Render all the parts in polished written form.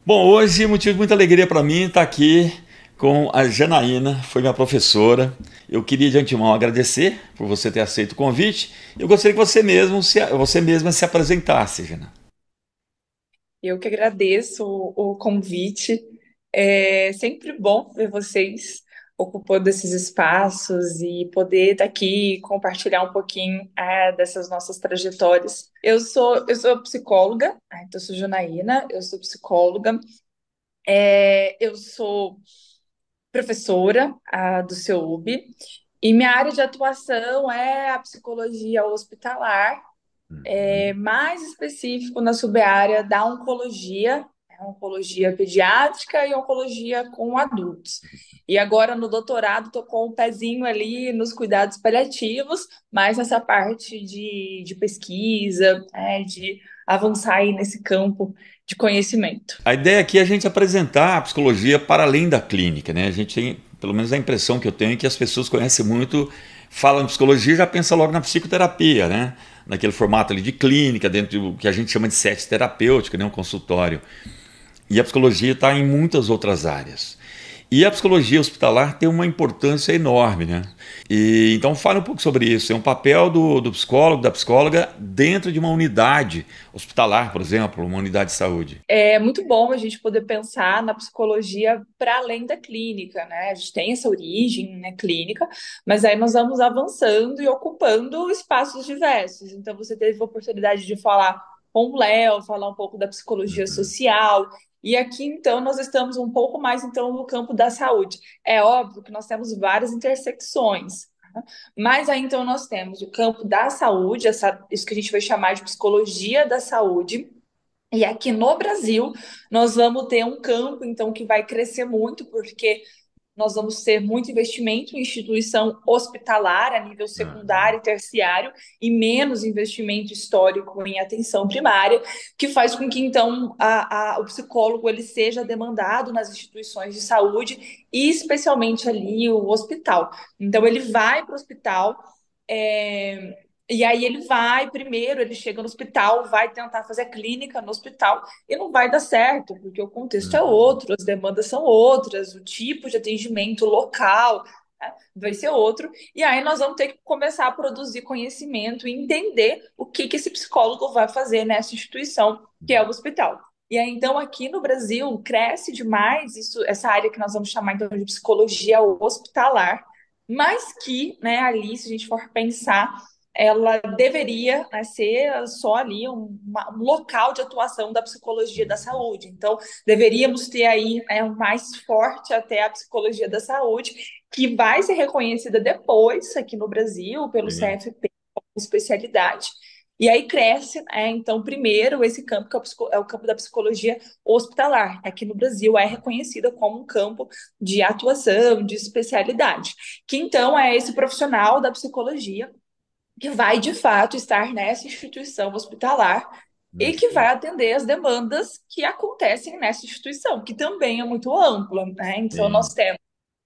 Bom, hoje motivo de muita alegria para mim estar aqui com a Janaína, foi minha professora. Eu queria de antemão agradecer por você ter aceito o convite. Eu gostaria que você mesma se apresentasse, Jana. Eu que agradeço o convite. É sempre bom ver vocês ocupando esses espaços e poder estar aqui e compartilhar um pouquinho dessas nossas trajetórias. Eu sou psicóloga, então eu sou Janaína, eu sou psicóloga, eu sou professora do CEUB e minha área de atuação é a psicologia hospitalar, Uhum. mais específico na sub-área da oncologia, oncologia pediátrica e oncologia com adultos. E agora no doutorado estou com um pezinho ali nos cuidados paliativos, mais nessa parte de pesquisa, de avançar aí nesse campo de conhecimento. A ideia aqui é a gente apresentar a psicologia para além da clínica, né? A gente tem, pelo menos a impressão que eu tenho, é que as pessoas conhecem muito, falam em psicologia e já pensam logo na psicoterapia, né? Naquele formato ali de clínica, dentro do que a gente chama de sete terapêutica, né? Um consultório. E a psicologia está em muitas outras áreas. E a psicologia hospitalar tem uma importância enorme, né? E, então fale um pouco sobre isso. É um papel do psicólogo, da psicóloga, dentro de uma unidade hospitalar, por exemplo, uma unidade de saúde. É muito bom a gente poder pensar na psicologia para além da clínica, né? A gente tem essa origem, né, clínica, mas aí nós vamos avançando e ocupando espaços diversos. Então, você teve a oportunidade de falar com o Léo, falar um pouco da psicologia Uhum. social. E aqui, então, nós estamos um pouco mais então no campo da saúde. É óbvio que nós temos várias intersecções, né? Mas aí, então, nós temos o campo da saúde, isso que a gente vai chamar de psicologia da saúde, e aqui no Brasil, nós vamos ter um campo, então, que vai crescer muito, porque nós vamos ter muito investimento em instituição hospitalar a nível Uhum. secundário e terciário e menos investimento histórico em atenção primária, que faz com que, então, o psicólogo ele seja demandado nas instituições de saúde e especialmente ali o hospital. Então, ele vai para o hospital, e aí ele vai, primeiro ele chega no hospital, vai tentar fazer clínica no hospital e não vai dar certo, porque o contexto é Uhum. outro, as demandas são outras, o tipo de atendimento local, né, vai ser outro. E aí nós vamos ter que começar a produzir conhecimento e entender o que esse psicólogo vai fazer nessa instituição, que é o hospital. E aí, então, aqui no Brasil, cresce demais essa área que nós vamos chamar então de psicologia hospitalar, mas que, né, ali, se a gente for pensar, ela deveria, né, ser só ali um local de atuação da psicologia da saúde. Então, deveríamos ter aí, né, mais forte até a psicologia da saúde, que vai ser reconhecida depois aqui no Brasil pelo Sim. CFP como especialidade. E aí cresce, né, então, primeiro, esse campo que é o campo da psicologia hospitalar. Aqui no Brasil é reconhecida como um campo de atuação, de especialidade, que então é esse profissional da psicologia que vai de fato estar nessa instituição hospitalar e que vai Sim. atender as demandas que acontecem nessa instituição, que também é muito ampla, né? Então, nós Sim. temos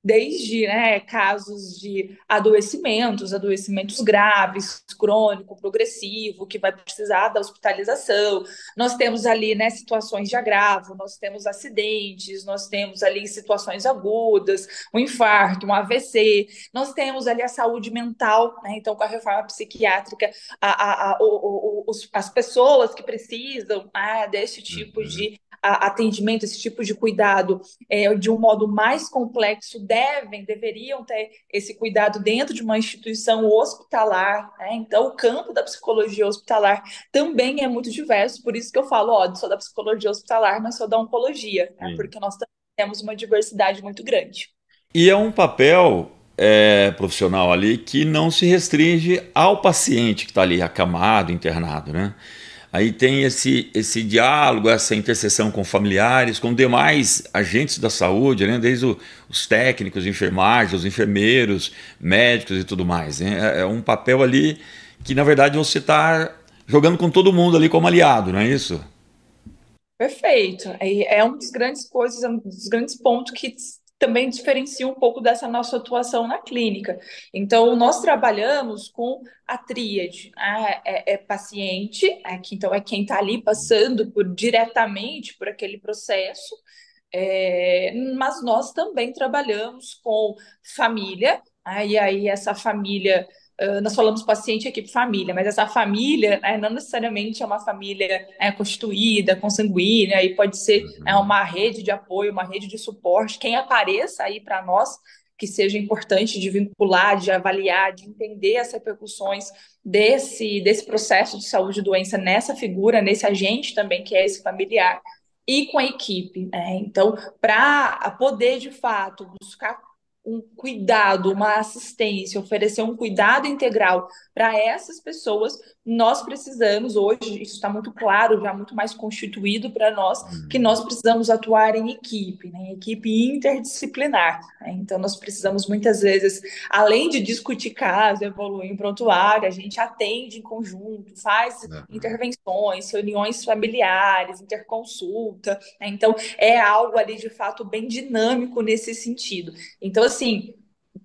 desde, né, casos de adoecimentos graves, crônico, progressivo, que vai precisar da hospitalização. Nós temos ali, né, situações de agravo, nós temos acidentes, nós temos ali situações agudas, um infarto, um AVC. Nós temos ali a saúde mental, né? Então, com a reforma psiquiátrica, as pessoas que precisam desse tipo Uhum. de atendimento, esse tipo de cuidado de um modo mais complexo, deveriam ter esse cuidado dentro de uma instituição hospitalar, né? Então, o campo da psicologia hospitalar também é muito diverso, por isso que eu falo, ó, sou da psicologia hospitalar, não sou da oncologia, né? Sim. Porque nós temos uma diversidade muito grande. E é um papel profissional ali que não se restringe ao paciente que está ali acamado, internado, né? Aí tem esse diálogo, essa interseção com familiares, com demais agentes da saúde, né? Desde os técnicos de enfermagem, os enfermeiros, médicos e tudo mais, né? É um papel ali que, na verdade, você está jogando com todo mundo ali como aliado, não é isso? Perfeito. É um dos grandes coisas, é um dos grandes pontos também diferencia um pouco dessa nossa atuação na clínica. Então, nós trabalhamos com a tríade, né? É paciente, então é quem está ali passando diretamente por aquele processo, mas nós também trabalhamos com família, e aí essa família, nós falamos paciente, equipe, família, mas essa família, não necessariamente é uma família constituída, consanguínea, e pode ser Uhum. uma rede de apoio, uma rede de suporte, quem apareça aí para nós, que seja importante de vincular, de avaliar, de entender as repercussões desse processo de saúde e doença nessa figura, nesse agente também que é esse familiar, e com a equipe, né? Então, para poder de fato buscar um cuidado, uma assistência, oferecer um cuidado integral para essas pessoas, nós precisamos, hoje, isso está muito claro, já muito mais constituído para nós, que Uhum. nós precisamos atuar em equipe, né? Em equipe interdisciplinar, né? Então, nós precisamos muitas vezes, além de discutir caso, evoluir em prontuário, a gente atende em conjunto, faz Uhum. intervenções, reuniões familiares, interconsulta, né? Então, é algo ali de fato bem dinâmico nesse sentido. Então, assim,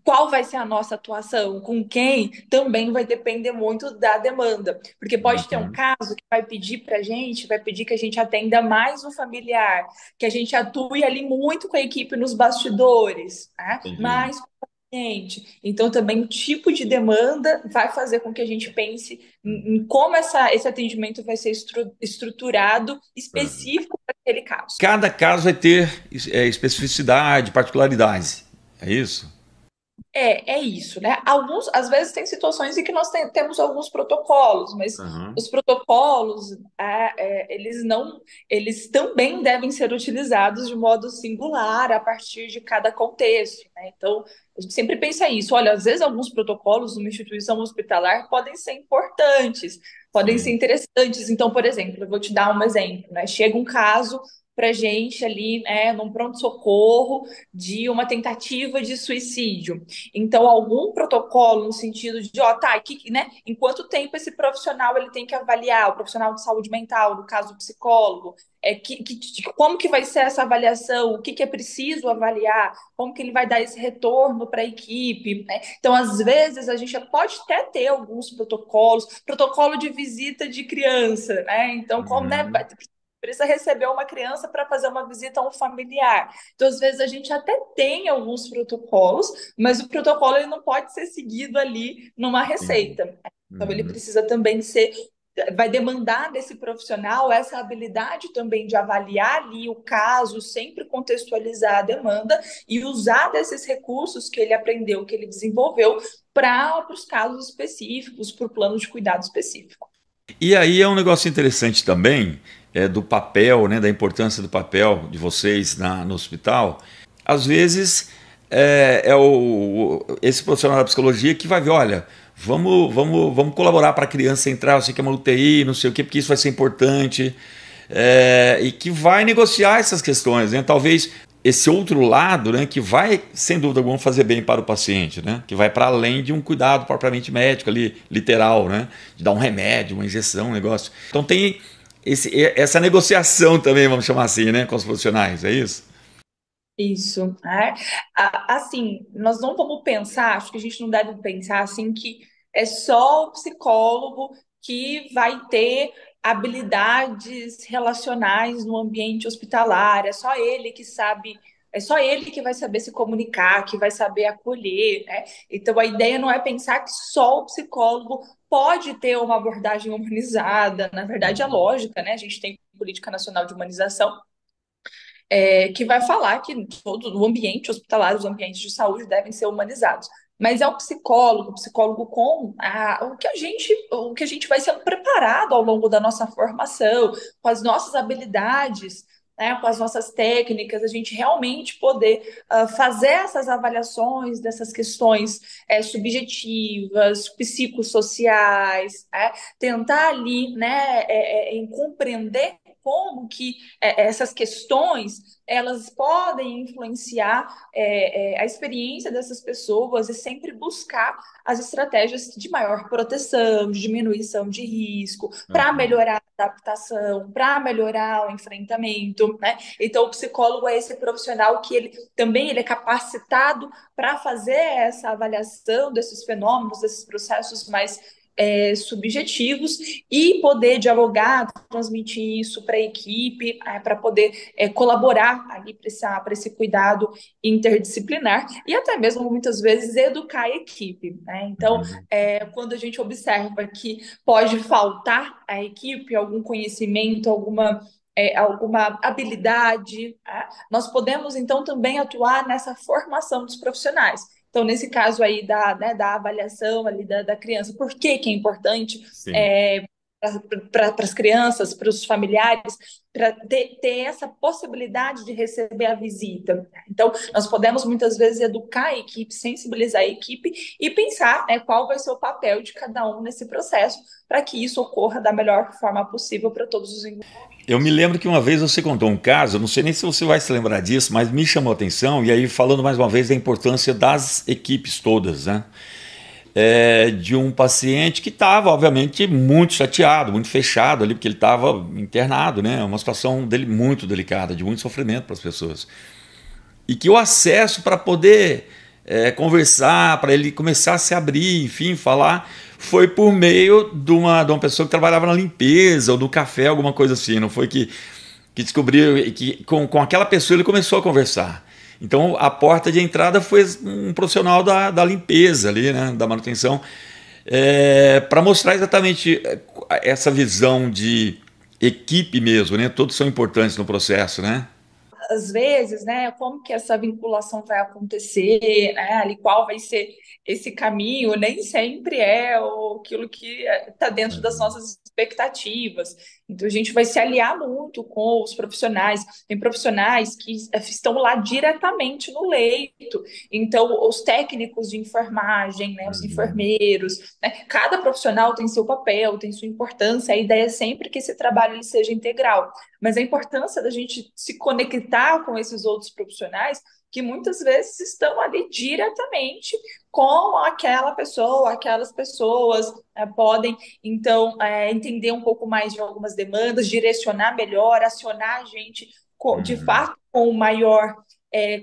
qual vai ser a nossa atuação, com quem, também vai depender muito da demanda. Porque pode ter um Uhum. caso que vai pedir para a gente, vai pedir que a gente atenda mais o familiar, que a gente atue ali muito com a equipe nos bastidores, né? Entendi. Mais com o paciente. Então, também o tipo de demanda vai fazer com que a gente pense em como esse atendimento vai ser estruturado Uhum. específico para aquele caso. Cada caso vai ter especificidade, particularidades. É isso? É isso, né? Às vezes tem situações em que nós temos alguns protocolos, mas Uhum. os protocolos, eles também devem ser utilizados de modo singular a partir de cada contexto, né? Então, a gente sempre pensa isso. Olha, às vezes alguns protocolos numa instituição hospitalar podem ser importantes, podem ser Sim. interessantes. Então, por exemplo, eu vou te dar um exemplo, né? Chega um caso para gente ali, num pronto-socorro de uma tentativa de suicídio. Então, algum protocolo no sentido de, ó, tá, né, em quanto tempo esse profissional ele tem que avaliar, o profissional de saúde mental, no caso o psicólogo, como que vai ser essa avaliação, o que é preciso avaliar, como que ele vai dar esse retorno para a equipe, né? Então, às vezes, a gente pode até ter alguns protocolos, protocolo de visita de criança, né? Então, como, né, Uhum. precisa receber uma criança para fazer uma visita a um familiar. Então, às vezes, a gente até tem alguns protocolos, mas o protocolo ele não pode ser seguido ali numa Entendi. receita. Então, ele Uhum. precisa também vai demandar desse profissional essa habilidade também de avaliar ali o caso, sempre contextualizar a demanda e usar desses recursos que ele aprendeu, que ele desenvolveu para os casos específicos, para o plano de cuidado específico. E aí é um negócio interessante também, do papel, né, da importância do papel de vocês no hospital. Às vezes esse profissional da psicologia que vai ver, olha, vamos colaborar para a criança entrar, eu sei que é uma UTI, não sei o quê, porque isso vai ser importante, e que vai negociar essas questões, né? Talvez esse outro lado, né, que vai, sem dúvida alguma, fazer bem para o paciente, né, que vai para além de um cuidado propriamente médico, ali, literal, né, de dar um remédio, uma injeção, um negócio. Então tem essa negociação também, vamos chamar assim, né, com os profissionais, é isso? Isso, né? Assim, nós não vamos pensar, acho que a gente não deve pensar assim que é só o psicólogo que vai ter habilidades relacionais no ambiente hospitalar, é só ele que sabe, é só ele que vai saber se comunicar, que vai saber acolher, né? Então a ideia não é pensar que só o psicólogo pode ter uma abordagem humanizada, na verdade é Uhum. lógica, né? A gente tem política nacional de humanização que vai falar que todo o ambiente hospitalar, os ambientes de saúde devem ser humanizados. Mas é o psicólogo com o que a gente vai sendo preparado ao longo da nossa formação, com as nossas habilidades, né, com as nossas técnicas, a gente realmente poder fazer essas avaliações dessas questões subjetivas, psicossociais, tentar ali, né, em compreender como que essas questões elas podem influenciar a experiência dessas pessoas e sempre buscar as estratégias de maior proteção, de diminuição de risco, para Aham. melhorar a adaptação, para melhorar o enfrentamento, né? Então, o psicólogo é esse profissional que ele também ele é capacitado para fazer essa avaliação desses fenômenos, desses processos mais subjetivos e poder dialogar, transmitir isso para a equipe, para poder colaborar ali para esse cuidado interdisciplinar e até mesmo muitas vezes educar a equipe, né? Então, Uhum. quando a gente observa que pode faltar à equipe algum conhecimento, alguma habilidade, né? Nós podemos então também atuar nessa formação dos profissionais. Então, nesse caso aí da avaliação ali da criança, por que que é importante Sim. para as crianças, para os familiares, para ter essa possibilidade de receber a visita. Então, nós podemos muitas vezes educar a equipe, sensibilizar a equipe e pensar, né, qual vai ser o papel de cada um nesse processo para que isso ocorra da melhor forma possível para todos os Eu me envolvidos. lembro que uma vez você contou um caso, não sei nem se você vai se lembrar disso, mas me chamou a atenção, e aí falando mais uma vez da importância das equipes todas, né? De um paciente que estava, obviamente, muito chateado, muito fechado ali, porque ele estava internado, né? Uma situação dele muito delicada, de muito sofrimento para as pessoas. E que o acesso para poder conversar, para ele começar a se abrir, enfim, falar, foi por meio de uma pessoa que trabalhava na limpeza ou do café, alguma coisa assim. Não foi que descobriu que com aquela pessoa ele começou a conversar. Então a porta de entrada foi um profissional da limpeza ali, né, da manutenção, para mostrar exatamente essa visão de equipe mesmo, né? Todos são importantes no processo, né? Às vezes, né, como que essa vinculação vai acontecer, né, ali qual vai ser esse caminho, nem sempre aquilo que está dentro das Uhum. nossas expectativas. Então, a gente vai se aliar muito com os profissionais. Tem profissionais que estão lá diretamente no leito. Então, os técnicos de enfermagem, né, os Uhum. enfermeiros, né, cada profissional tem seu papel, tem sua importância. A ideia é sempre que esse trabalho ele seja integral, mas a importância da gente se conectar com esses outros profissionais que muitas vezes estão ali diretamente com aquela pessoa, aquelas pessoas podem então entender um pouco mais de algumas demandas, direcionar melhor, acionar a gente de Uhum. fato com o maior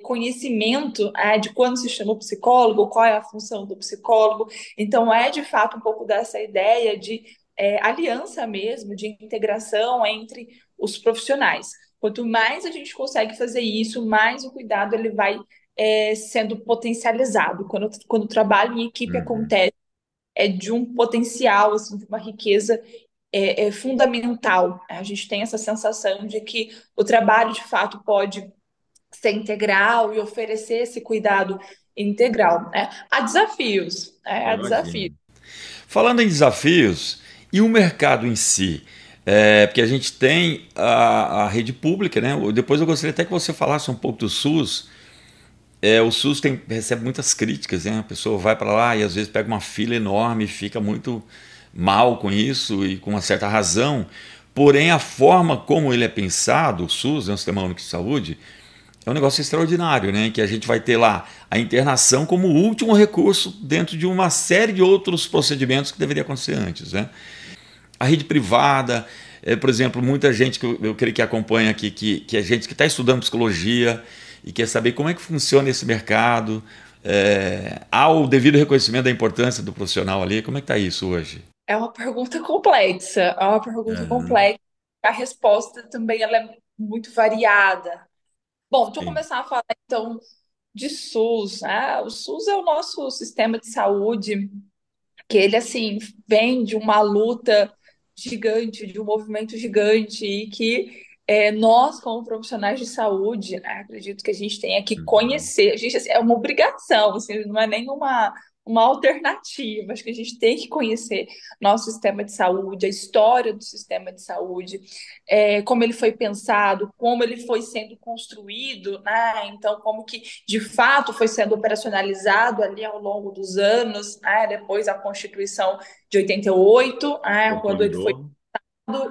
conhecimento de quando se chama o psicólogo, qual é a função do psicólogo. Então, é de fato um pouco dessa ideia de aliança mesmo, de integração entre os profissionais. Quanto mais a gente consegue fazer isso, mais o cuidado ele vai sendo potencializado. Quando o trabalho em equipe Uhum. acontece, é de um potencial, assim, de uma riqueza fundamental. A gente tem essa sensação de que o trabalho, de fato, pode ser integral e oferecer esse cuidado integral. Né? Há desafios, Eu há desafios. imagino. Falando em desafios, e o mercado em si? Porque a gente tem a rede pública, né? Depois eu gostaria até que você falasse um pouco do SUS. O SUS recebe muitas críticas, né? A pessoa vai para lá e às vezes pega uma fila enorme e fica muito mal com isso e com uma certa razão. Porém, a forma como ele é pensado, o SUS, né, o Sistema Único de Saúde, é um negócio extraordinário, né? Que a gente vai ter lá a internação como último recurso dentro de uma série de outros procedimentos que deveria acontecer antes, né? A rede privada, por exemplo, muita gente que eu creio que acompanha aqui, que é gente que está estudando psicologia e quer saber como é que funciona esse mercado, há o devido reconhecimento da importância do profissional ali, como é que está isso hoje? É uma pergunta complexa, é uma pergunta Aham. complexa. A resposta também ela é muito variada. Bom, deixa eu Sim. começar a falar então de SUS. O SUS é o nosso sistema de saúde, que ele assim vem de uma luta gigante, de um movimento gigante, e que nós, como profissionais de saúde, né, acredito que a gente tenha que Uhum. conhecer, a gente, assim, é uma obrigação, assim, não é nenhuma uma alternativa, acho que a gente tem que conhecer nosso sistema de saúde, a história do sistema de saúde, como ele foi pensado, como ele foi sendo construído, né? Então, como que de fato foi sendo operacionalizado ali ao longo dos anos, né? Depois a Constituição de 88, quando ele foi Consolidou.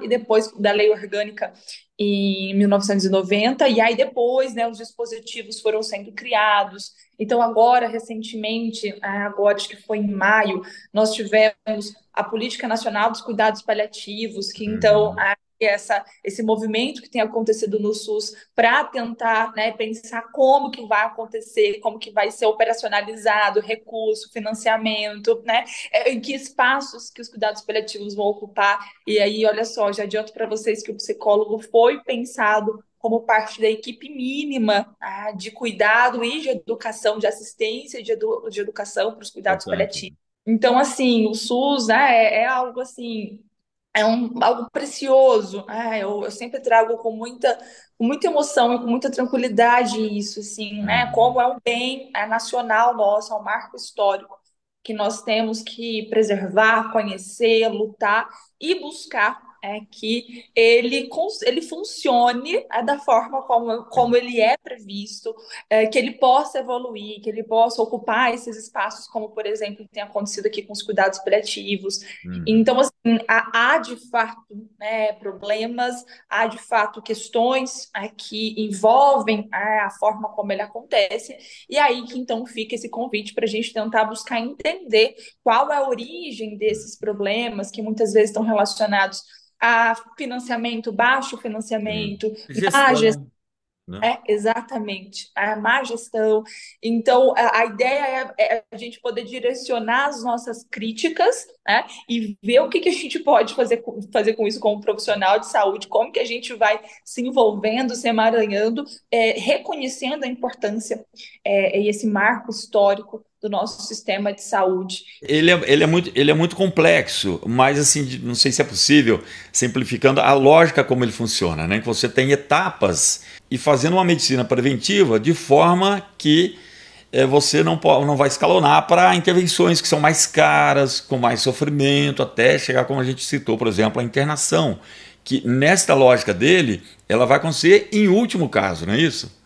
e depois da Lei Orgânica em 1990, e aí depois, né, os dispositivos foram sendo criados. Então, agora, recentemente, agora acho que foi em maio, nós tivemos a Política Nacional dos Cuidados Paliativos, que então Uhum. esse movimento que tem acontecido no SUS para tentar, né, pensar como que vai acontecer, como que vai ser operacionalizado, recurso, financiamento, né, em que espaços que os cuidados paliativos vão ocupar. E aí, olha só, já adianto para vocês que o psicólogo foi pensado como parte da equipe mínima de cuidado e de educação, de assistência de educação para os cuidados Importante. paliativos. Então, assim, o SUS, é algo assim, algo precioso. Eu sempre trago com muita emoção e com muita tranquilidade isso, assim, né? Uhum. Como é um bem nacional nosso, é um marco histórico que nós temos que preservar, conhecer, lutar e buscar que ele funcione da forma como ele é previsto, que ele possa evoluir, que ele possa ocupar esses espaços, como, por exemplo, tem acontecido aqui com os cuidados paliativos. Uhum. Então, assim, há de fato, né, problemas, há de fato questões que envolvem a forma como ele acontece, e aí que então fica esse convite para a gente tentar buscar entender qual é a origem desses problemas, que muitas vezes estão relacionados a financiamento, baixo Sim. financiamento, má Gestão, né? exatamente, a má gestão. Então, a ideia é a gente poder direcionar as nossas críticas, né, e ver o que, que a gente pode fazer com isso como profissional de saúde, como que a gente vai se envolvendo, se emaranhando, reconhecendo a importância e esse marco histórico do nosso sistema de saúde. Ele é muito complexo, mas assim, não sei se é possível, simplificando a lógica como ele funciona, né? Que você tem etapas e fazendo uma medicina preventiva de forma que você não vai escalonar para intervenções que são mais caras, com mais sofrimento, até chegar, como a gente citou, por exemplo, a internação, que nesta lógica dele, ela vai acontecer em último caso, não é isso?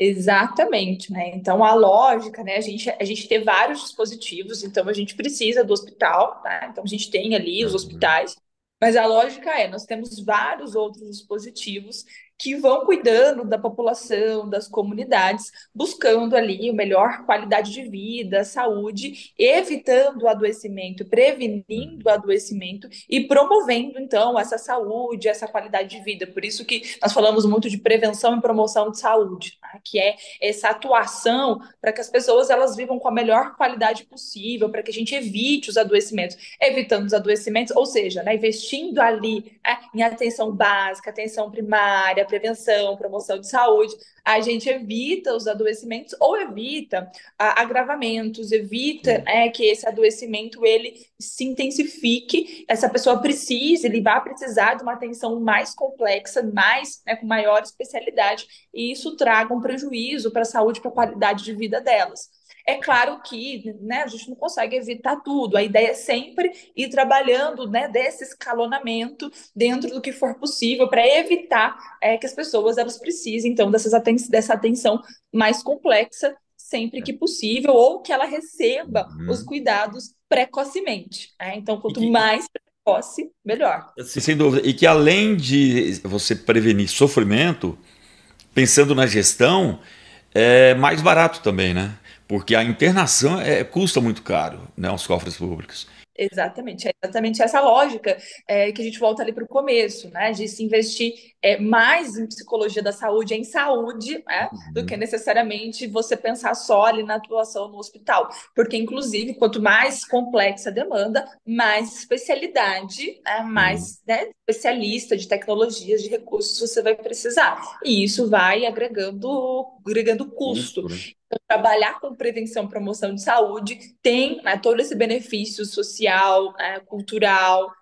Exatamente, né? Então a lógica, né? A gente tem vários dispositivos, então a gente precisa do hospital, tá? Então a gente tem ali os Uhum. hospitais, mas a lógica nós temos vários outros dispositivos que vão cuidando da população, das comunidades, buscando ali a melhor qualidade de vida, saúde, evitando o adoecimento, prevenindo o Uhum. adoecimento e promovendo então essa saúde, essa qualidade de vida. Por isso que nós falamos muito de prevenção e promoção de saúde, tá? Que é essa atuação para que as pessoas elas vivam com a melhor qualidade possível, para que a gente evite os adoecimentos, evitando os adoecimentos, ou seja, né, investindo ali em atenção básica, atenção primária, prevenção, promoção de saúde, a gente evita os adoecimentos ou evita agravamentos, evita que esse adoecimento ele se intensifique, essa pessoa precisa, ele vai precisar de uma atenção mais complexa, mais, com maior especialidade, e isso traga um prejuízo para a saúde, para a qualidade de vida delas. É claro que, né, a gente não consegue evitar tudo. A ideia é sempre ir trabalhando, né, desse escalonamento dentro do que for possível para evitar que as pessoas elas precisem então dessa atenção mais complexa sempre que possível ou que ela receba os Uhum. cuidados precocemente. Então, E quanto que, mais precoce, melhor. sem dúvida, e que além de você prevenir sofrimento, pensando na gestão, é mais barato também, né? Porque a internação custa muito caro, né, aos cofres públicos. Exatamente, é exatamente essa lógica que a gente volta ali para o começo, né? De se investir mais em psicologia da saúde, em saúde, né? Do que Uhum. necessariamente você pensar só ali na atuação no hospital. Porque, inclusive, quanto mais complexa a demanda, mais especialidade, Sim, mais, né, especialista de tecnologias, de recursos você vai precisar. E isso vai agregando custo. custo, né? Trabalhar com prevenção e promoção de saúde tem, né, todo esse benefício social, cultural,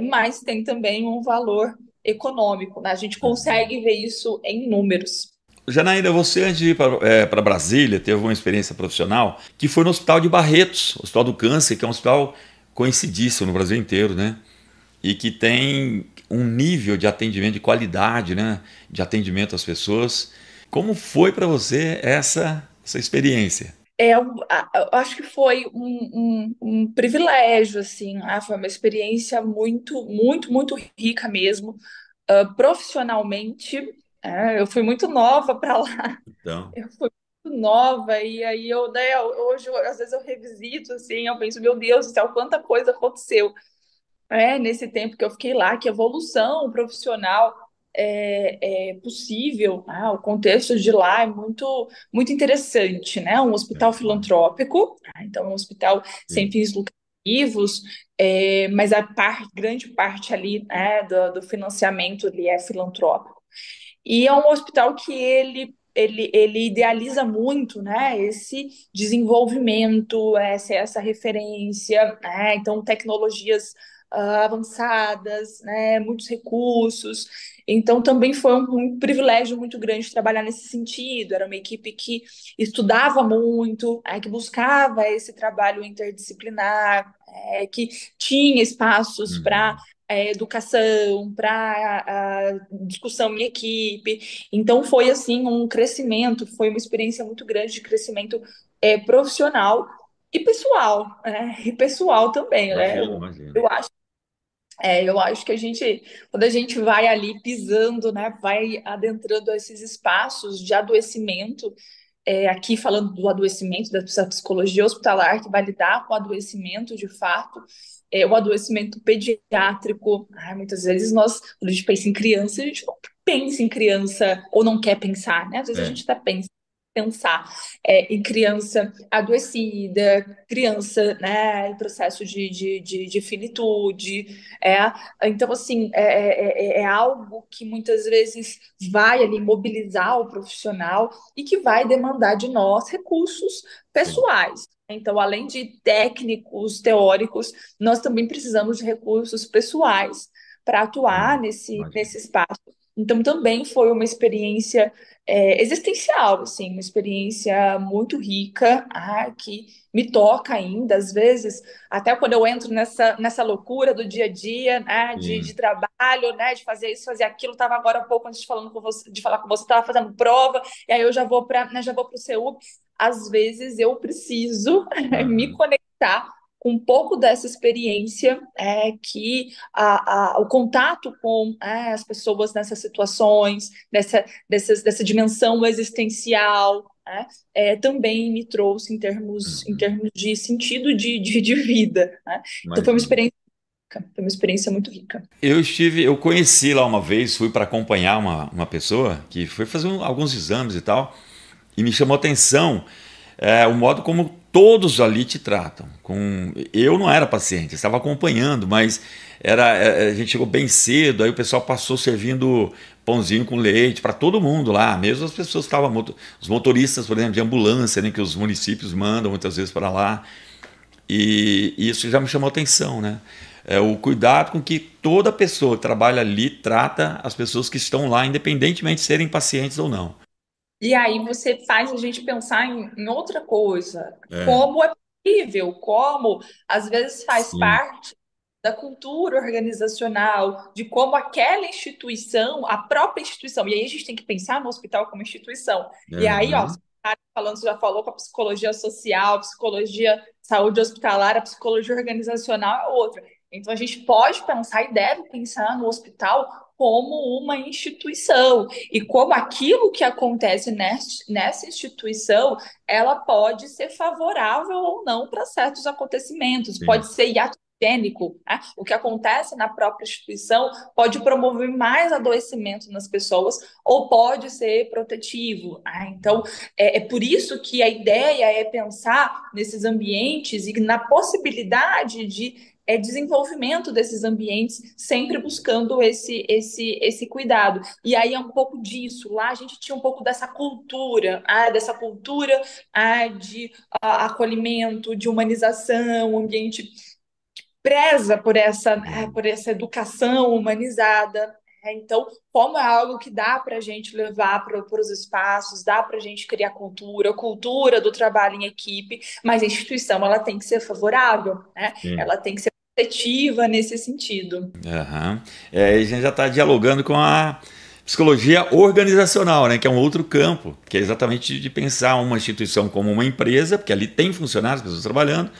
mas tem também um valor econômico, né? A gente Uhum. consegue ver isso em números. Janaína, você antes de ir para Brasília, teve uma experiência profissional que foi no Hospital de Barretos, Hospital do Câncer, que é um hospital conhecidíssimo no Brasil inteiro, né? E que tem um nível de atendimento, de qualidade, né? De atendimento às pessoas. Como foi para você essa experiência? Eu acho que foi um privilégio, assim, foi uma experiência muito, muito, muito rica mesmo. Profissionalmente, eu fui muito nova para lá, Então, eu fui muito nova, e aí hoje, às vezes eu revisito, assim, eu penso, meu Deus do céu, quanta coisa aconteceu. Nesse tempo que eu fiquei lá, que evolução profissional é possível. O contexto de lá é muito, muito interessante, né? Um hospital bom, filantrópico, então é um hospital sem sim. fins lucrativos, mas grande parte ali, né, do financiamento ele é filantrópico. E é um hospital que ele idealiza muito, né, esse desenvolvimento, essa referência, né, então tecnologias avançadas, né, muitos recursos. Então também foi um privilégio muito grande trabalhar nesse sentido. Era uma equipe que estudava muito, que buscava esse trabalho interdisciplinar, que tinha espaços para Uhum. educação, para discussão em equipe. Então foi assim um crescimento, foi uma experiência muito grande de crescimento profissional e pessoal, e pessoal também, né? Imagino, Eu, imagino. eu acho, eu acho que quando a gente vai ali pisando, né, vai adentrando esses espaços de adoecimento, aqui falando do adoecimento, da psicologia hospitalar, que vai lidar com o adoecimento de fato, o adoecimento pediátrico. Muitas vezes quando a gente pensa em criança, a gente não pensa em criança ou não quer pensar, né? Às vezes a É, gente está pensar em criança adoecida, criança, né, em processo de finitude. Então, assim, é algo que muitas vezes vai ali mobilizar o profissional e que vai demandar de nós recursos sim. pessoais. Então, além de técnicos, teóricos, nós também precisamos de recursos pessoais para atuar Imagino. nesse espaço. Então, também foi uma experiência existencial, assim, uma experiência muito rica, que me toca ainda, às vezes, até quando eu entro nessa loucura do dia a dia, né, de Sim. trabalho, né, de fazer isso, fazer aquilo. Estava agora há pouco antes de falar com você, estava fazendo prova, e aí eu já vou para o CEUB. Às vezes eu preciso me Aham. conectar com um pouco dessa experiência, que o contato com as pessoas nessas situações, dessa dimensão existencial, né, também me trouxe em Uhum. termos de sentido de vida, né? Então Imagino. foi uma experiência muito rica. Eu conheci lá uma vez, fui para acompanhar uma pessoa que foi fazer alguns exames e tal, e me chamou a atenção o modo como todos ali te tratam. Eu não era paciente, estava acompanhando, mas a gente chegou bem cedo, aí o pessoal passou servindo pãozinho com leite para todo mundo lá, mesmo as pessoas que estavam, os motoristas, por exemplo, de ambulância, né, que os municípios mandam muitas vezes para lá. E isso já me chamou a atenção, né? O cuidado com que toda pessoa que trabalha ali trata as pessoas que estão lá, independentemente de serem pacientes ou não. E aí você faz a gente pensar em outra coisa, É, como é possível, como às vezes faz sim. parte da cultura organizacional, de como aquela instituição, a própria instituição, e aí a gente tem que pensar no hospital como instituição. E aí, ó, Aham, falando, você já falou com a psicologia social, psicologia saúde hospitalar, a psicologia organizacional é outra. Então a gente pode pensar e deve pensar no hospital como uma instituição e como aquilo que acontece nessa instituição, ela pode ser favorável ou não para certos acontecimentos, sim. pode ser iatrogênico, né? O que acontece na própria instituição pode promover mais adoecimento nas pessoas ou pode ser protetivo, né? Então, é por isso que a ideia é pensar nesses ambientes e na possibilidade de desenvolvimento desses ambientes, sempre buscando esse cuidado. E aí é um pouco disso. Lá a gente tinha um pouco dessa cultura de acolhimento, de humanização, um ambiente preza Sim. por essa educação humanizada. Então, como é algo que dá para a gente levar para os espaços, dá para a gente criar cultura do trabalho em equipe, mas a instituição ela tem que ser favorável, né? Sim. Ela tem que ser protetiva nesse sentido. Aham. A gente já está dialogando com a psicologia organizacional, né, que é um outro campo, que é exatamente de pensar uma instituição como uma empresa, porque ali tem funcionários, pessoas trabalhando,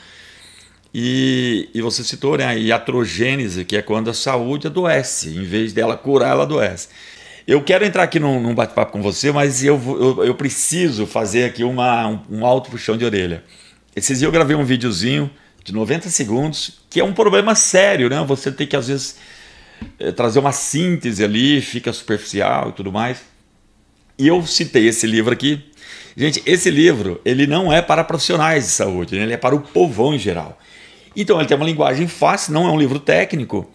e você citou, né, a iatrogênese, que é quando a saúde adoece, em vez dela curar, ela adoece. Eu quero entrar aqui num bate-papo com você, mas eu preciso fazer aqui um alto puxão de orelha. Esses dias eu gravei um videozinho de 90 segundos, que é um problema sério, né? Você tem que, às vezes, trazer uma síntese ali, fica superficial e tudo mais. E eu citei esse livro aqui. Gente, esse livro, ele não é para profissionais de saúde, né? Ele é para o povão em geral. Então, ele tem uma linguagem fácil, não é um livro técnico,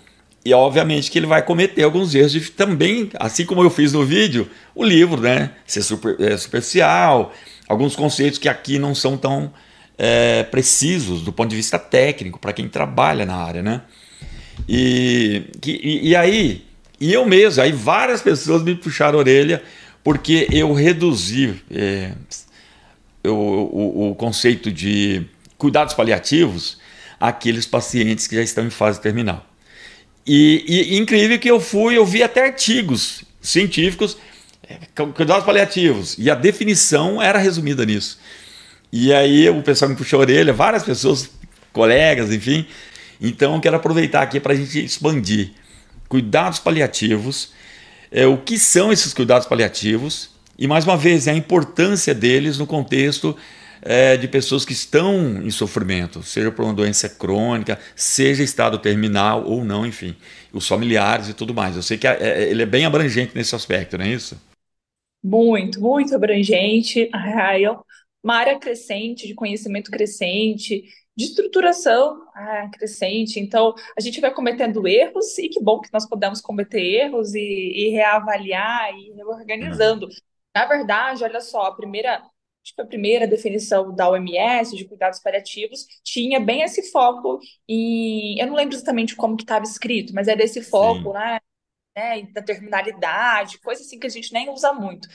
e obviamente que ele vai cometer alguns erros de, também, assim como eu fiz no vídeo, o livro, né? Ser superficial, alguns conceitos que aqui não são tão precisos do ponto de vista técnico, para quem trabalha na área, né? E aí, e eu mesmo, aí várias pessoas me puxaram a orelha porque eu reduzi o conceito de cuidados paliativos àqueles pacientes que já estão em fase terminal. E incrível que eu vi até artigos científicos, cuidados paliativos, e a definição era resumida nisso. E aí o pessoal me puxou a orelha, várias pessoas, colegas, enfim. Então eu quero aproveitar aqui para a gente expandir. Cuidados paliativos, o que são esses cuidados paliativos e, mais uma vez, a importância deles no contexto de pessoas que estão em sofrimento, seja por uma doença crônica, seja estado terminal ou não, enfim, os familiares e tudo mais. Eu sei que ele é bem abrangente nesse aspecto, não é isso? Muito, muito abrangente. Uma área crescente, de conhecimento crescente, de estruturação crescente. Então, a gente vai cometendo erros, e que bom que nós podemos cometer erros e reavaliar e Uhum. reorganizando. Na verdade, olha só, acho que a primeira definição da OMS de cuidados paliativos tinha bem esse foco em, eu não lembro exatamente como que estava escrito, mas era esse foco, Sim, né, da terminalidade, coisa assim que a gente nem usa muito.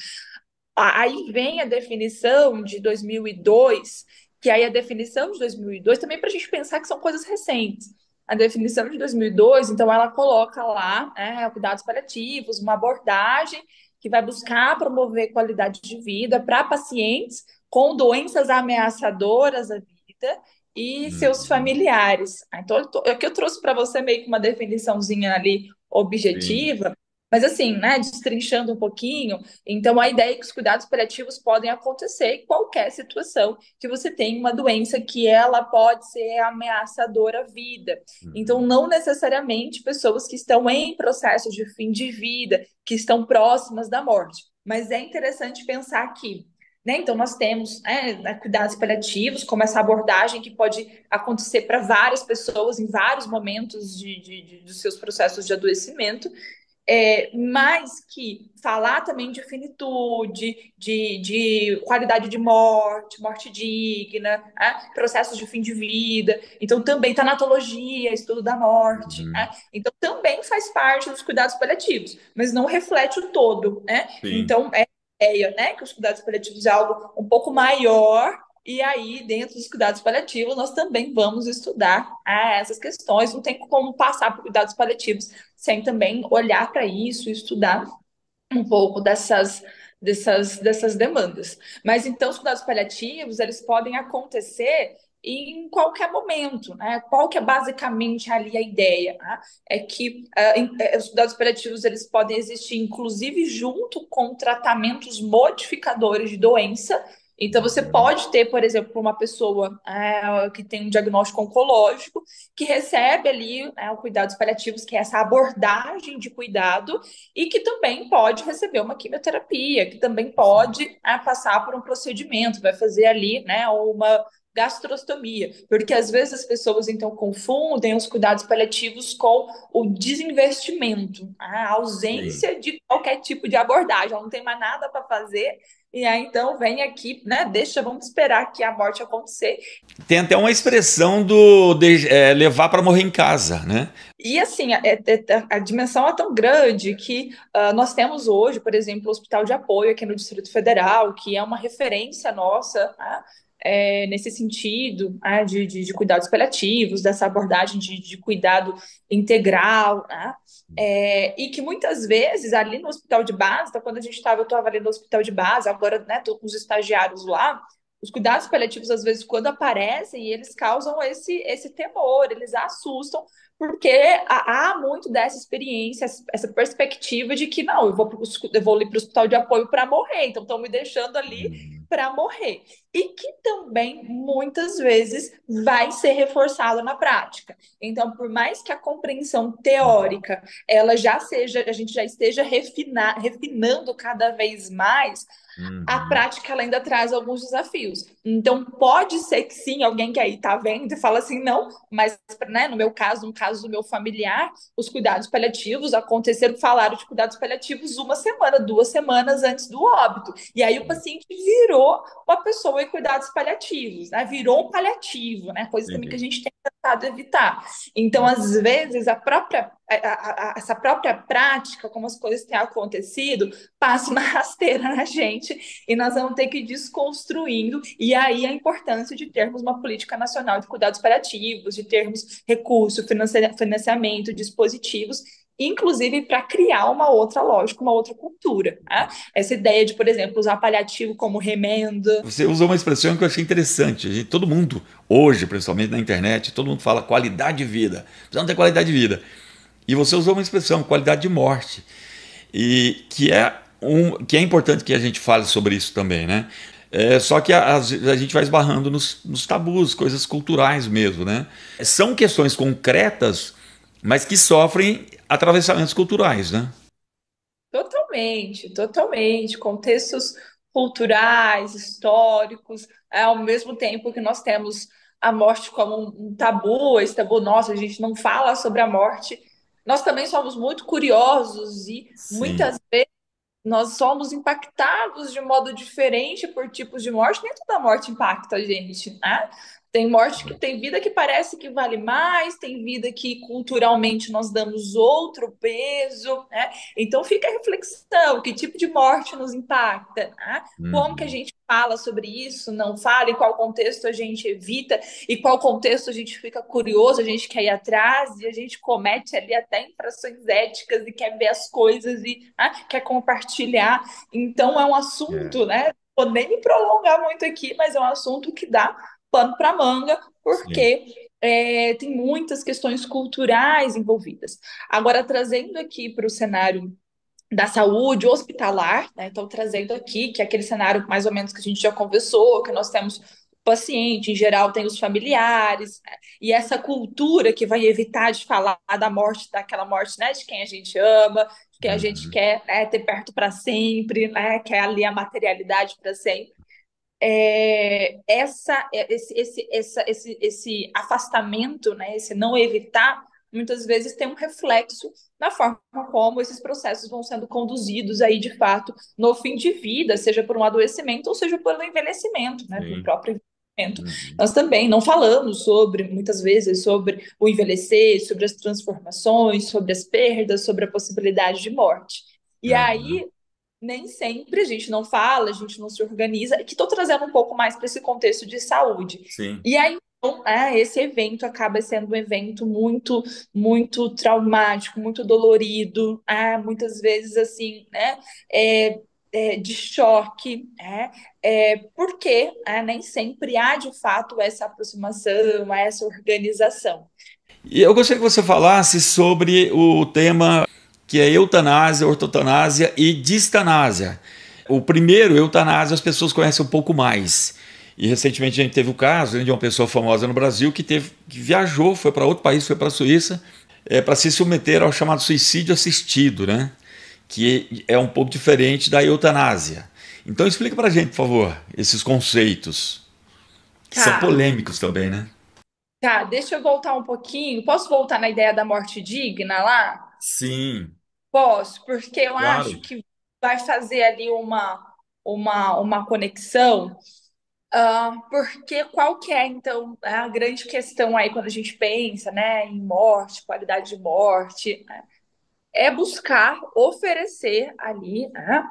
Aí vem a definição de 2002, que aí a definição de 2002 também para a gente pensar que são coisas recentes. A definição de 2002, então, ela coloca lá, cuidados paliativos, uma abordagem que vai buscar promover qualidade de vida para pacientes com doenças ameaçadoras à vida e seus uhum. Familiares. Então, aqui eu trouxe para você meio que uma definiçãozinha ali Sim. objetiva, mas assim, né, destrinchando um pouquinho, então a ideia é que os cuidados paliativos podem acontecer em qualquer situação que você tem uma doença que ela pode ser ameaçadora à vida. Então, Uhum. não necessariamente pessoas que estão em processo de fim de vida, que estão próximas da morte. Mas é interessante pensar aqui, né? Então, nós temos cuidados paliativos, como essa abordagem que pode acontecer para várias pessoas em vários momentos dos seus processos de adoecimento, mas que falar também de finitude, de qualidade de morte, morte digna, processos de fim de vida. Então, também tanatologia, estudo da morte. Uhum. Então, também faz parte dos cuidados paliativos, mas não reflete o todo, né? Sim. Então, é a ideia, né, que os cuidados paliativos é algo um pouco maior. E aí, dentro dos cuidados paliativos, nós também vamos estudar essas questões. Não tem como passar por cuidados paliativos sem também olhar para isso e estudar um pouco dessas demandas. Mas então, os cuidados paliativos, eles podem acontecer em qualquer momento, né? Qual que é basicamente ali a ideia? Né? É que os cuidados paliativos, eles podem existir, inclusive, junto com tratamentos modificadores de doença. Então, você Uhum. pode ter, por exemplo, uma pessoa que tem um diagnóstico oncológico, que recebe ali cuidados paliativos, que é essa abordagem de cuidado, e que também pode receber uma quimioterapia, que também Sim. pode passar por um procedimento, vai fazer ali, né, uma gastrostomia, porque às vezes as pessoas então confundem os cuidados paliativos com o desinvestimento, a Sim. ausência de qualquer tipo de abordagem, ela não tem mais nada para fazer, e aí então vem aqui, né, vamos esperar que a morte acontecer. Tem até uma expressão levar para morrer em casa, né? E assim, a dimensão é tão grande que nós temos hoje, por exemplo, o Hospital de Apoio aqui no Distrito Federal, que é uma referência nossa, né? nesse sentido, de cuidados paliativos, dessa abordagem de cuidado integral, né? E que muitas vezes ali no hospital de base, então, quando eu estava ali no hospital de base, agora, né, estou com os estagiários lá, os cuidados paliativos, às vezes, quando aparecem, eles causam esse temor, eles assustam, porque há muito dessa experiência, essa perspectiva de que, não, eu vou ali para o hospital de apoio para morrer, então estão me deixando ali Uhum. para morrer. E que também, muitas vezes, vai ser reforçado na prática. Então, por mais que a compreensão teórica, ela já seja, a gente já esteja refinando cada vez mais, a Uhum. prática ela ainda traz alguns desafios. Então, pode ser que sim, alguém que aí está vendo e fala assim, não, mas né, no meu caso, no caso do meu familiar, os cuidados paliativos aconteceram, falaram de cuidados paliativos uma semana, 2 semanas antes do óbito. E aí o paciente virou uma pessoa em cuidados paliativos, né? Virou um paliativo, né? Coisa também que a Entendi. gente tem tentado evitar. Então, às vezes, essa própria prática, como as coisas têm acontecido, passa uma rasteira na gente e nós vamos ter que ir desconstruindo. E aí a importância de termos uma política nacional de cuidados paliativos, de termos recurso, financiamento, dispositivos, inclusive para criar uma outra lógica, uma outra cultura. Né? Essa ideia de, por exemplo, usar paliativo como remenda. Você usou uma expressão que eu achei interessante. Todo mundo, hoje, principalmente na internet, todo mundo fala qualidade de vida. Precisamos ter qualidade de vida. E você usou uma expressão, qualidade de morte. E que é importante que a gente fale sobre isso também, né? Só que a gente vai esbarrando nos tabus, coisas culturais mesmo, né? São questões concretas, mas que sofrem atravessamentos culturais, né? Totalmente, totalmente. Contextos culturais, históricos, ao mesmo tempo que nós temos a morte como um tabu, esse tabu, nossa, a gente não fala sobre a morte. Nós também somos muito curiosos e Sim. muitas nós somos impactados de modo diferente por tipos de morte. Nem toda morte impacta a gente, né? Tem morte que tem vida que parece que vale mais, tem vida que culturalmente nós damos outro peso, né? Então fica a reflexão, que tipo de morte nos impacta, né? Como que a Uhum. gente fala sobre isso, não fala, em qual contexto a gente evita, e qual contexto a gente fica curioso, a gente quer ir atrás e a gente comete ali até infrações éticas e quer ver as coisas e quer compartilhar. Então é um É, assunto, né? Vou nem me prolongar muito aqui, mas é um assunto que dá pano para manga, sim. porque tem muitas questões culturais envolvidas. Agora, trazendo aqui para o cenário da saúde hospitalar, né? Então, trazendo aqui, que é aquele cenário mais ou menos que a gente já conversou, que nós temos o paciente, em geral, tem os familiares, né? E essa cultura que vai evitar de falar da morte, daquela morte, né, de quem a gente ama, de quem a gente Uhum. quer, né, ter perto para sempre, né, quer ali a materialidade para sempre. Esse afastamento, né, esse não evitar, muitas vezes tem um reflexo na forma como esses processos vão sendo conduzidos aí de fato no fim de vida, seja por um adoecimento ou seja pelo envelhecimento, né, pelo Sim. próprio envelhecimento. Uhum. Nós também não falamos sobre, muitas vezes, sobre o envelhecer, sobre as transformações, sobre as perdas, sobre a possibilidade de morte. E Uhum. aí nem sempre a gente não fala, a gente não se organiza, que estou trazendo um pouco mais para esse contexto de saúde. Sim. E aí, então, esse evento acaba sendo um evento muito, muito traumático, muito dolorido, muitas vezes assim, né? É, de choque, porque nem sempre há de fato essa aproximação, essa organização. E eu gostaria que você falasse sobre o tema que é eutanásia, ortotanásia e distanásia. O primeiro, eutanásia, as pessoas conhecem um pouco mais. E recentemente a gente teve o caso, né, de uma pessoa famosa no Brasil que viajou, foi para outro país, foi para a Suíça, para se submeter ao chamado suicídio assistido, né? Que é um pouco diferente da eutanásia. Então explica para a gente, por favor, esses conceitos, que são Tá, polêmicos também, né? tá, deixa eu voltar um pouquinho. Posso voltar na ideia da morte digna lá? Sim, Posso, porque eu claro. acho que vai fazer ali uma conexão. Porque qual que é, então, a grande questão aí quando a gente pensa, né, em morte, qualidade de morte, né, é buscar oferecer ali, né,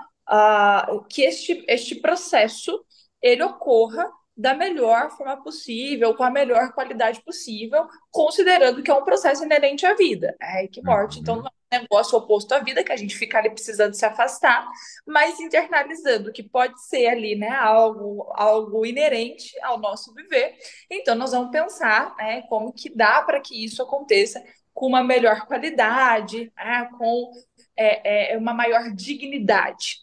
que este processo ele ocorra da melhor forma possível, com a melhor qualidade possível, considerando que é um processo inerente à vida. É que morte, então, não Uhum. é um negócio oposto à vida, que a gente fica ali precisando se afastar, mas internalizando que pode ser ali, né, algo inerente ao nosso viver. Então, nós vamos pensar, né, como que dá para que isso aconteça com uma melhor qualidade, com uma maior dignidade.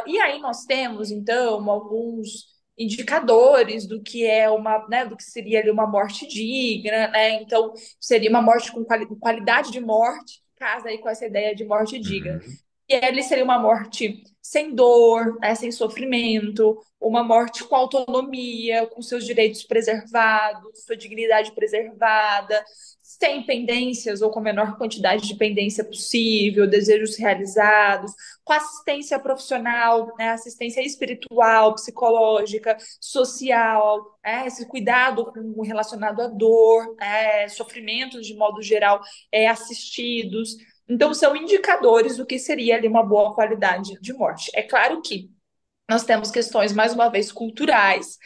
E aí nós temos, então, alguns indicadores do que é uma, né, do que seria ali uma morte digna, né? Então, seria uma morte com qualidade de morte, casa aí com essa ideia de morte digna. Uhum. E ele seria uma morte sem dor, né, sem sofrimento, uma morte com autonomia, com seus direitos preservados, sua dignidade preservada, sem pendências ou com a menor quantidade de pendência possível, desejos realizados, com assistência profissional, né, assistência espiritual, psicológica, social, esse cuidado relacionado à dor, sofrimentos de modo geral, assistidos. Então, são indicadores do que seria ali uma boa qualidade de morte. É claro que nós temos questões, mais uma vez, culturais,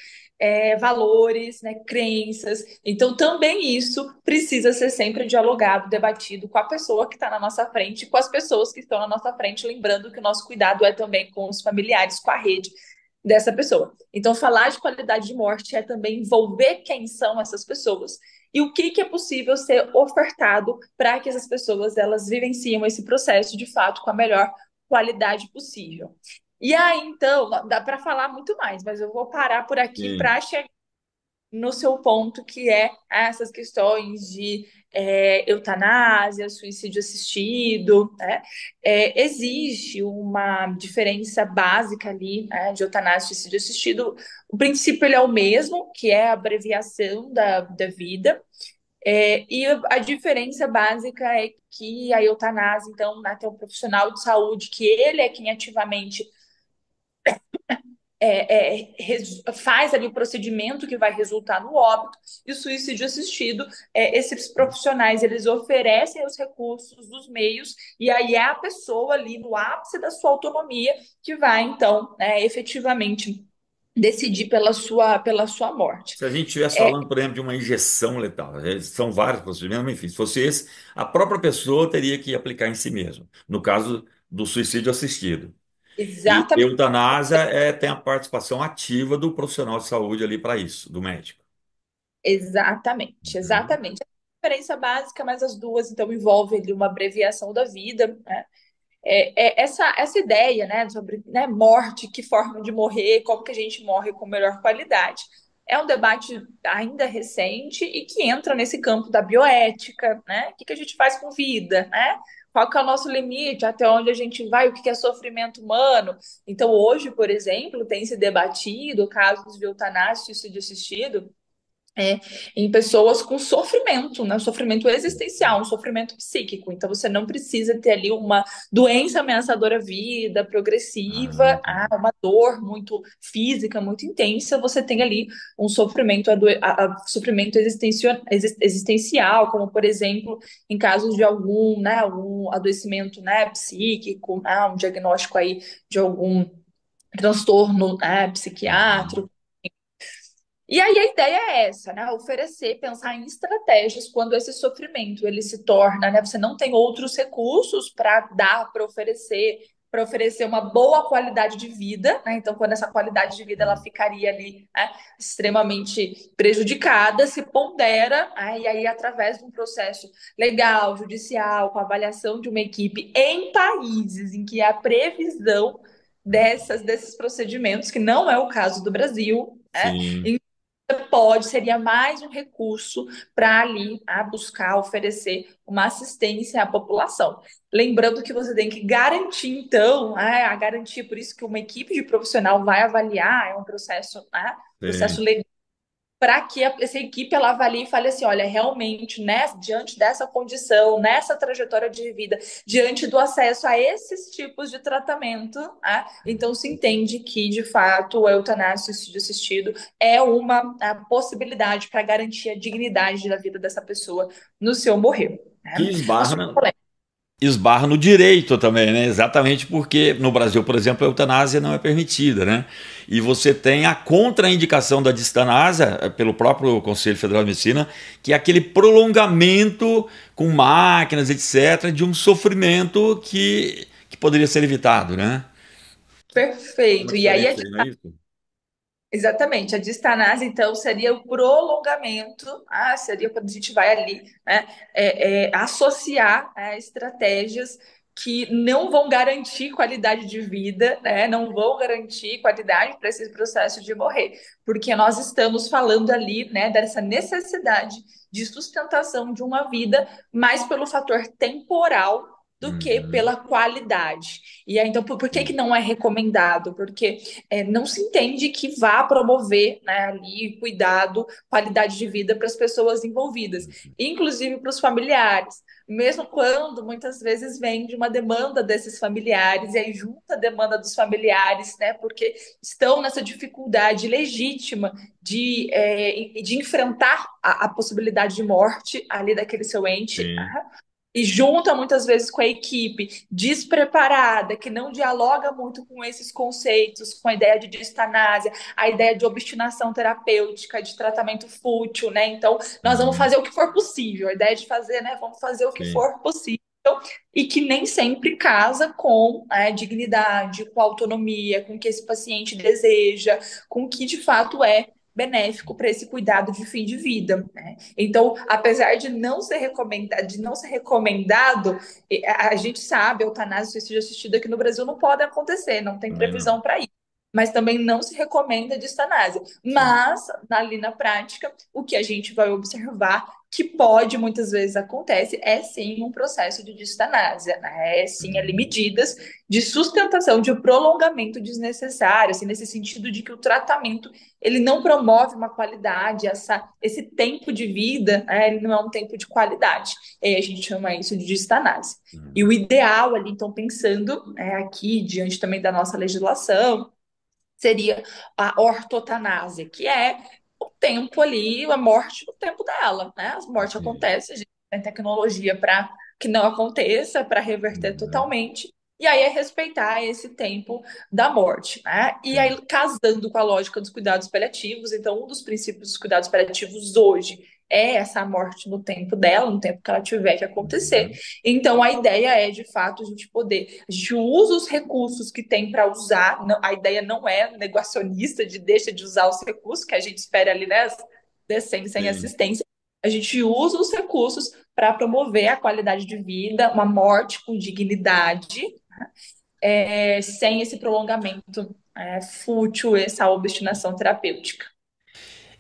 valores, né, crenças. Então, também isso precisa ser sempre dialogado, debatido com a pessoa que está na nossa frente, com as pessoas que estão na nossa frente, lembrando que o nosso cuidado é também com os familiares, com a rede dessa pessoa. Então, falar de qualidade de morte é também envolver quem são essas pessoas e o que é possível ser ofertado para que essas pessoas elas vivenciem esse processo de fato com a melhor qualidade possível. E aí, então, dá para falar muito mais, mas eu vou parar por aqui Sim. para chegar no seu ponto, que é essas questões de eutanásia, suicídio assistido, né? Existe uma diferença básica ali, né, de eutanásia e suicídio assistido. O princípio ele é o mesmo, que é a abreviação da vida, e a diferença básica é que a eutanásia, então, né, tem um profissional de saúde que ele é quem ativamente faz ali o procedimento que vai resultar no óbito, e o suicídio assistido, esses profissionais, eles oferecem os recursos, os meios, e aí é a pessoa ali no ápice da sua autonomia que vai, então, efetivamente decidir pela sua morte. Se a gente estivesse falando, por exemplo, de uma injeção letal, são vários procedimentos, mas enfim, se fosse esse, a própria pessoa teria que aplicar em si mesma, no caso do suicídio assistido. E Exatamente. eutanásia tem a participação ativa do profissional de saúde ali para isso, do médico. Exatamente, Uhum. exatamente. A diferença básica, mas as duas, então, envolvem ali uma abreviação da vida, né? Essa ideia, né, sobre, né, morte, que forma de morrer, como que a gente morre com melhor qualidade, é um debate ainda recente e que entra nesse campo da bioética, né? O que a gente faz com vida, né? Qual que é o nosso limite, até onde a gente vai, o que é sofrimento humano. Então, hoje, por exemplo, tem se debatido casos de eutanásia e suicídio assistido, é, em pessoas com sofrimento, né? Sofrimento existencial, um sofrimento psíquico. Então, você não precisa ter ali uma doença ameaçadora à vida, Ah, progressiva, entendi. uma dor muito física, muito intensa. Você tem ali um sofrimento, sofrimento existencial, como, por exemplo, em casos de algum, né, algum adoecimento, né, psíquico, um diagnóstico aí de algum transtorno, né, Uhum. psiquiátrico. E aí a ideia é essa, né? Oferecer, pensar em estratégias quando esse sofrimento ele se torna, né? Você não tem outros recursos para dar, para oferecer uma boa qualidade de vida, né? Então, quando essa qualidade de vida ela ficaria ali, né, extremamente prejudicada, se pondera, né? E aí através de um processo legal, judicial, com avaliação de uma equipe em países em que há previsão desses procedimentos, que não é o caso do Brasil, né? Sim. Seria mais um recurso para ali buscar oferecer uma assistência à população. Lembrando que você tem que garantir, então, a garantia, por isso que uma equipe de profissional vai avaliar, é um processo, processo Sim. legal para que essa equipe ela avalie e fale assim, olha, realmente, né, diante dessa condição, nessa trajetória de vida, diante do acesso a esses tipos de tratamento, então se entende que, de fato, o eutanásia, o suicídio assistido, é uma possibilidade para garantir a dignidade da vida dessa pessoa no seu morrer. Que Né? esbarra Mas, na, esbarra no direito também, né? Exatamente porque no Brasil, por exemplo, a eutanásia não é permitida, né? E você tem a contraindicação da distanásia pelo próprio Conselho Federal de Medicina, que é aquele prolongamento com máquinas, etc., de um sofrimento que poderia ser evitado, né? Tem uma Perfeito. E aí diferença aí, não é isso? exatamente, a distanase, então, seria o prolongamento, seria quando a gente vai ali, né, associar estratégias que não vão garantir qualidade de vida, né, não vão garantir qualidade para esse processo de morrer, porque nós estamos falando ali, né, dessa necessidade de sustentação de uma vida mais pelo fator temporal do que Uhum. pela qualidade. E aí, então, por que que Sim. não é recomendado? Porque não se entende que vá promover, né, ali cuidado, qualidade de vida para as pessoas envolvidas, inclusive para os familiares. Mesmo quando muitas vezes vem de uma demanda desses familiares, e aí junta a demanda dos familiares, né, porque estão nessa dificuldade legítima de enfrentar a possibilidade de morte ali daquele seu ente, Sim. e junta muitas vezes com a equipe despreparada, que não dialoga muito com esses conceitos, com a ideia de distanásia, a ideia de obstinação terapêutica, de tratamento fútil, né? Então, nós vamos Uhum. fazer o que for possível. A ideia de fazer, né? Vamos fazer o que Sim. for possível. E que nem sempre casa com a dignidade, com a autonomia, com o que esse paciente deseja, com o que de fato é benéfico para esse cuidado de fim de vida, né? Então, apesar de não ser recomendado, a gente sabe, a eutanásia e suicídio assistido aqui no Brasil não pode acontecer, não tem Também não. previsão para isso. Mas também não se recomenda a distanásia. Sim. Mas, ali na prática, o que a gente vai observar, que pode muitas vezes acontece, é sim um processo de distanásia, né? É sim ali Uhum. medidas de sustentação, de prolongamento desnecessário, assim, nesse sentido de que o tratamento ele não promove uma qualidade, esse tempo de vida, né, ele não é um tempo de qualidade. A gente chama isso de distanase. E o Uhum. ideal ali, então, pensando aqui, diante também da nossa legislação, seria a ortotanásia, que é o tempo ali, a morte no tempo dela, né? A morte Entendi. acontece, a gente tem tecnologia para que não aconteça, para reverter Uhum. totalmente. E aí é respeitar esse tempo da morte, né? E aí, Sim. casando com a lógica dos cuidados paliativos, então, um dos princípios dos cuidados paliativos hoje é essa morte no tempo dela, no tempo que ela tiver que acontecer. Uhum. Então, a ideia é, de fato, a gente usa os recursos que tem para usar, a ideia não é negacionista de deixa de usar os recursos, que a gente espera ali, né, sem Sim. assistência, a gente usa os recursos para promover a qualidade de vida, uma morte com dignidade, sem esse prolongamento fútil, essa obstinação terapêutica.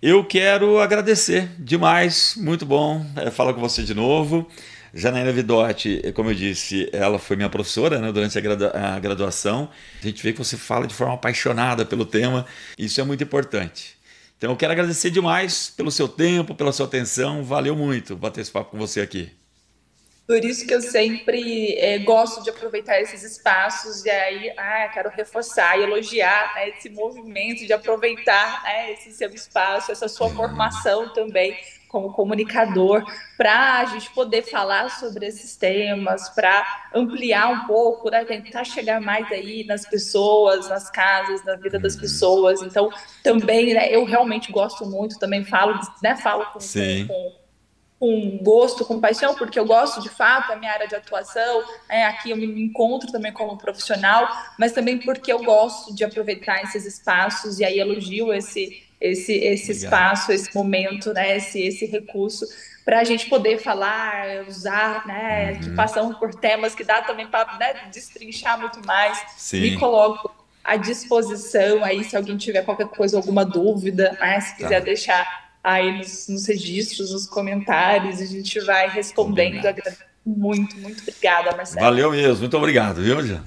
Eu quero agradecer demais, muito bom falar com você de novo. Janaína Vidotti, como eu disse, ela foi minha professora, né, durante a graduação. A gente vê que você fala de forma apaixonada pelo tema, isso é muito importante. Então eu quero agradecer demais pelo seu tempo, pela sua atenção, valeu muito bater esse papo com você aqui. Por isso que eu sempre gosto de aproveitar esses espaços e aí quero reforçar e elogiar, né, esse movimento de aproveitar, né, esse seu espaço, essa sua formação também como comunicador, para a gente poder falar sobre esses temas, para ampliar um pouco, né, tentar chegar mais aí nas pessoas, nas casas, na vida das Uhum. pessoas. Então, também, né, eu realmente gosto muito, também falo, né, falo Sim, com gosto, com paixão, porque eu gosto de fato, é a minha área de atuação, aqui eu me encontro também como profissional, mas também porque eu gosto de aproveitar esses espaços e aí elogio esse obrigado. espaço, esse momento, né, esse recurso para a gente poder falar, usar, né, que Uhum. passamos por temas que dá também para, né, destrinchar muito mais. Me Sim, coloco à disposição aí se alguém tiver qualquer coisa, alguma dúvida, né, se quiser tá, deixar aí nos registros, nos comentários, a gente vai respondendo. combinado. Agradeço muito, muito obrigada, Marcelo. Valeu mesmo, muito obrigado, viu, Jean?